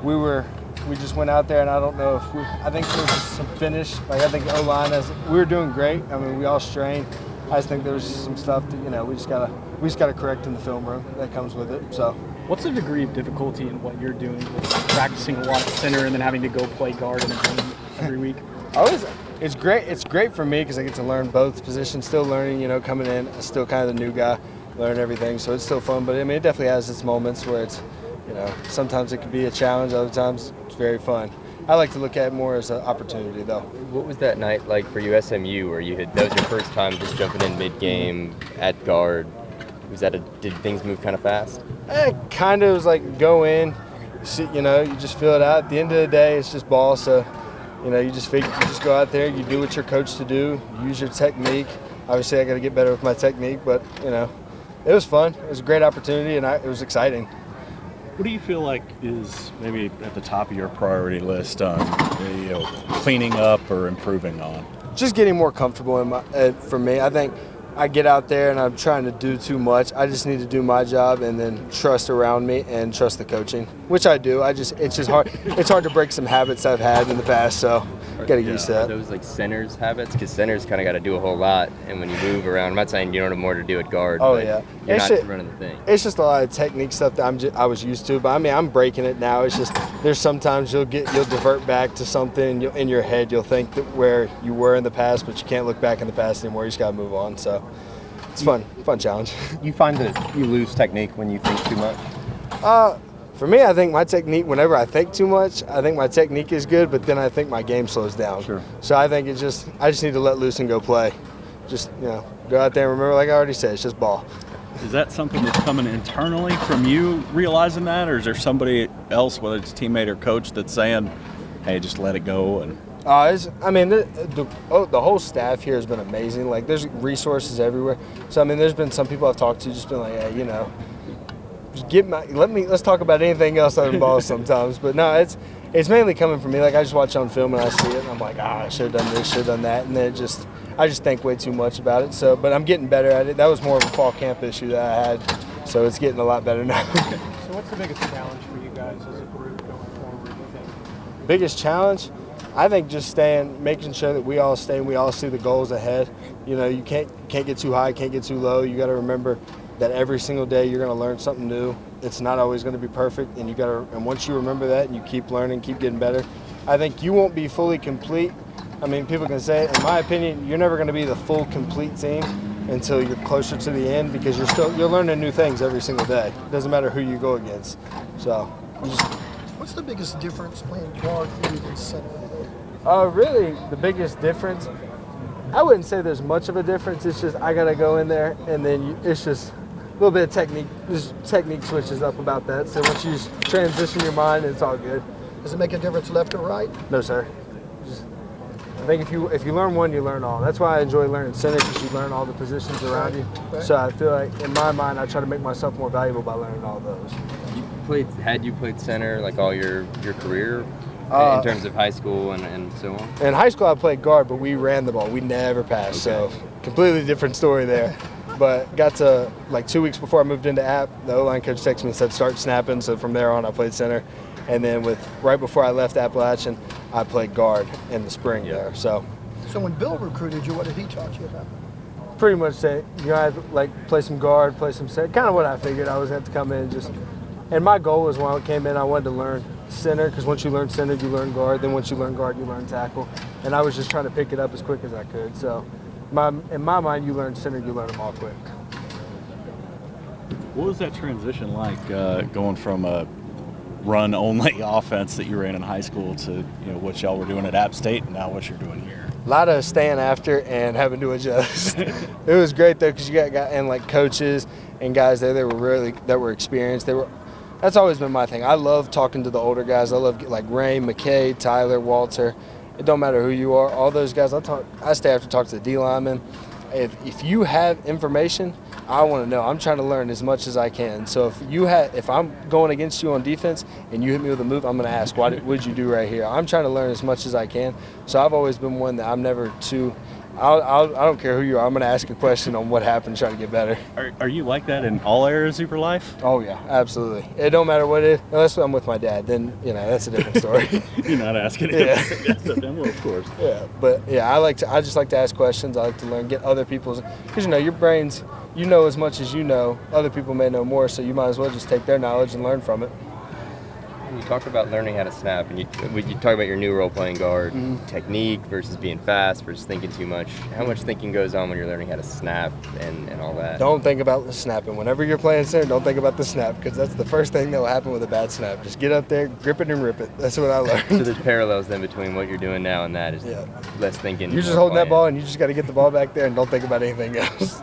we just went out there, and I don't know if I think there was some finish. Like, I think O-line, we were doing great. I mean, we all strained. I just think there was some stuff that, we just gotta correct in the film room that comes with it. So. What's the degree of difficulty in what you're doing with practicing a lot at center and then having to go play guard in a game every week? It's great. It's great for me because I get to learn both positions. Still learning, coming in, still kind of the new guy, learning everything. So it's still fun. But I mean, it definitely has its moments where it's, sometimes it can be a challenge. Other times it's very fun. I like to look at it more as an opportunity, though. What was that night like for you, SMU, where that was your first time just jumping in mid-game at guard? Did things move kind of fast? It kind of was like go in, you just feel it out. At the end of the day, it's just ball. So, you just go out there, you do what you're coached to do, use your technique. Obviously, I got to get better with my technique, but, it was fun. It was a great opportunity, and it was exciting. What do you feel like is maybe at the top of your priority list on cleaning up or improving on? Just getting more comfortable for me. I think I get out there and I'm trying to do too much. I just need to do my job and then trust around me and trust the coaching, which I do. It's just hard. It's hard to break some habits I've had in the past, so got to get used to that. Are those like centers habits? Because centers kind of got to do a whole lot, and when you move around, I'm not saying you don't have more to do at guard. Oh yeah, you're not running the thing. It's just a lot of technique stuff that I was used to, but I mean I'm breaking it now. It's just there's sometimes you'll divert back to something in your head. You'll think that where you were in the past, but you can't look back in the past anymore. You just got to move on. So. It's fun challenge. You find that you lose technique when you think too much? For me, I think my technique, whenever I think too much, I think my technique is good, but then I think my game slows down. Sure. So I think I just need to let loose and go play. Just, go out there and remember, like I already said, it's just ball. Is that something that's coming internally from you realizing that, or is there somebody else, whether it's teammate or coach, that's saying, hey, just let it go? And the whole staff here has been amazing. Like, there's resources everywhere. So, there's been some people I've talked to just been like, hey, let's talk about anything else other than ball sometimes. But no, it's mainly coming from me. Like, I just watch on film and I see it and I'm like, I should have done this, should have done that. And then I just think way too much about it. So, but I'm getting better at it. That was more of a fall camp issue that I had. So it's getting a lot better now. So what's the biggest challenge for you guys as a group going forward, you think? Biggest challenge? I think just making sure that we all see the goals ahead. You can't get too high, can't get too low. You got to remember that every single day you're going to learn something new. It's not always going to be perfect, and and once you remember that and you keep learning, keep getting better, I think you won't be fully complete. People can say it. In my opinion, you're never going to be the full complete team until you're closer to the end because you're learning new things every single day. It doesn't matter who you go against. So, what's the biggest difference playing guard for you than center? Really, the biggest difference, I wouldn't say there's much of a difference. It's just I got to go in there, and then it's just a little bit of technique. Just technique switches up about that. So once you transition your mind, it's all good. Does it make a difference left or right? No, sir. I think if you learn one, you learn all. That's why I enjoy learning center, because you learn all the positions around you. Right. So I feel like, in my mind, I try to make myself more valuable by learning all those. Had you played center like all your career? In terms of high school and so on? In high school, I played guard, but we ran the ball. We never passed, okay. So completely different story there. But got to, 2 weeks before I moved into App, the O-line coach texted me and said, start snapping. So from there on, I played center. And then right before I left Appalachian, I played guard in the spring there. So when Bill recruited you, what did he talk to you about? Pretty much say, I play some guard, play some center. Kind of what I figured. I was going to have to come in and my goal was when I came in, I wanted to learn center, because once you learn center, you learn guard. Then once you learn guard, you learn tackle. And I was just trying to pick it up as quick as I could. So in my mind, you learn center, you learn them all quick. What was that transition like going from a run-only offense that you ran in high school to what y'all were doing at App State and now what you're doing here? A lot of staying after and having to adjust. It was great though, because you got coaches and guys there that were experienced. That's always been my thing. I love talking to the older guys. I love Ray, McKay, Tyler, Walter. It don't matter who you are. All those guys. I stay after talk to the D linemen. If you have information, I want to know. I'm trying to learn as much as I can. So if I'm going against you on defense and you hit me with a move, I'm going to ask, what did you do right here? I'm trying to learn as much as I can. So I've always been one that I'm never too I don't care who you are. I'm going to ask a question on what happened, try to get better. Are you like that in all areas of your life? Oh yeah, absolutely. It don't matter what it is, unless I'm with my dad. Then that's a different story. You're not asking him. Yeah. Well, of course. Yeah, but yeah, I just like to ask questions. I like to learn, get other people's, because your brains, as much as you know. Other people may know more, so you might as well just take their knowledge and learn from it. You talked about learning how to snap, and you talk about your new role playing guard, technique versus being fast versus thinking too much. How much thinking goes on when you're learning how to snap and all that? Don't think about the snapping. Whenever you're playing center, don't think about the snap, because that's the first thing that will happen with a bad snap. Just get up there, grip it and rip it. That's what I learned. So there's parallels then between what you're doing now and that is less thinking. You're just more holding that playing. ball, and you just got to get the ball back there and don't think about anything else.